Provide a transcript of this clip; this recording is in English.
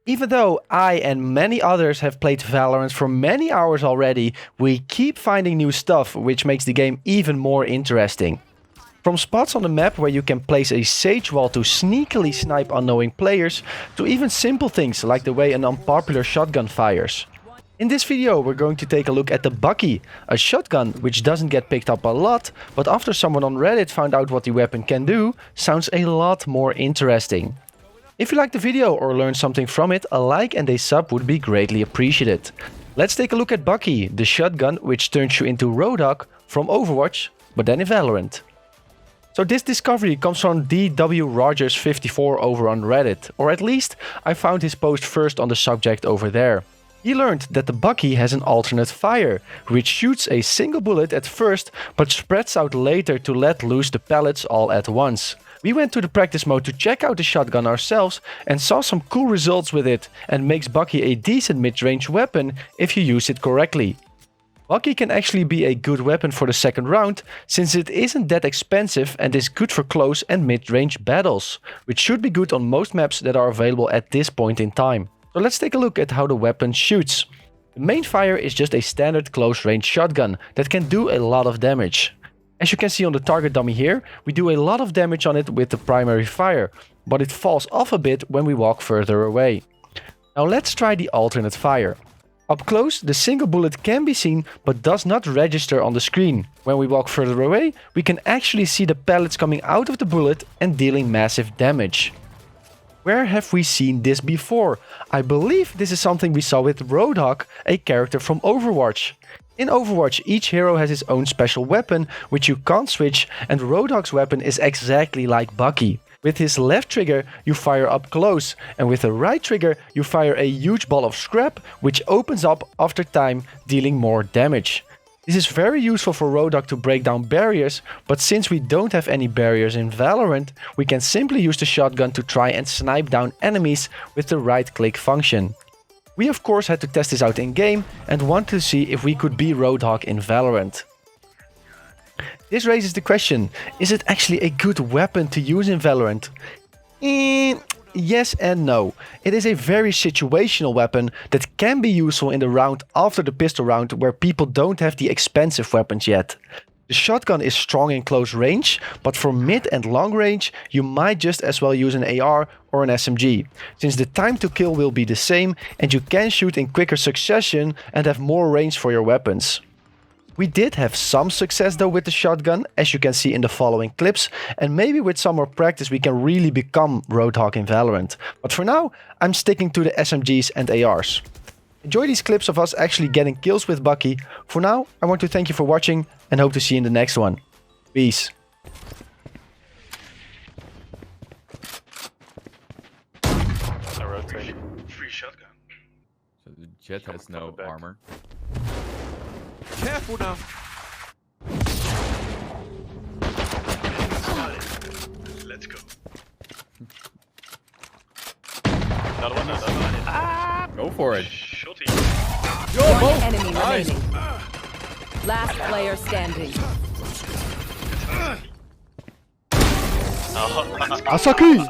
Even though I and many others have played Valorant for many hours already, we keep finding new stuff, which makes the game even more interesting. From spots on the map where you can place a sage wall to sneakily snipe unknowing players, to even simple things like the way an unpopular shotgun fires. In this video we're going to take a look at the Bucky, a shotgun which doesn't get picked up a lot, but after someone on Reddit found out what the weapon can do, sounds a lot more interesting. If you liked the video or learned something from it, a like and a sub would be greatly appreciated. Let's take a look at Bucky, the shotgun which turns you into Roadhog from Overwatch, but then in Valorant. So this discovery comes from DW Rogers54 over on Reddit, or at least I found his post first on the subject over there. He learned that the Bucky has an alternate fire, which shoots a single bullet at first but spreads out later to let loose the pellets all at once. We went to the practice mode to check out the shotgun ourselves and saw some cool results with it, and makes Bucky a decent mid-range weapon if you use it correctly. Bucky can actually be a good weapon for the second round, since it isn't that expensive and is good for close and mid-range battles, which should be good on most maps that are available at this point in time. So let's take a look at how the weapon shoots. The main fire is just a standard close-range shotgun that can do a lot of damage. As you can see on the target dummy here, we do a lot of damage on it with the primary fire, but it falls off a bit when we walk further away. Now let's try the alternate fire. Up close, the single bullet can be seen but does not register on the screen. When we walk further away, we can actually see the pellets coming out of the bullet and dealing massive damage. Where have we seen this before? I believe this is something we saw with Roadhog, a character from Overwatch. In Overwatch, each hero has his own special weapon, which you can't switch, and Roadhog's weapon is exactly like Bucky. With his left trigger, you fire up close, and with the right trigger, you fire a huge ball of scrap, which opens up after time, dealing more damage. This is very useful for Roadhog to break down barriers, but since we don't have any barriers in Valorant, we can simply use the shotgun to try and snipe down enemies with the right-click function. We of course had to test this out in game and want to see if we could be Roadhog in Valorant. This raises the question, is it actually a good weapon to use in Valorant? Yes and no. It is a very situational weapon that can be useful in the round after the pistol round where people don't have the expensive weapons yet. The shotgun is strong in close range, but for mid and long range you might just as well use an AR or an SMG, since the time to kill will be the same and you can shoot in quicker succession and have more range for your weapons. We did have some success though with the shotgun, as you can see in the following clips, and maybe with some more practice we can really become Roadhog in Valorant. But for now, I'm sticking to the SMGs and ARs. Enjoy these clips of us actually getting kills with Bucky. For now, I want to thank you for watching and hope to see you in the next one. Peace. Free shotgun. So the jet has no armor. Careful now. Let's go. Another one, another one. Ah! Go for it. Shotty. One enemy remaining. Last player standing. Asaki!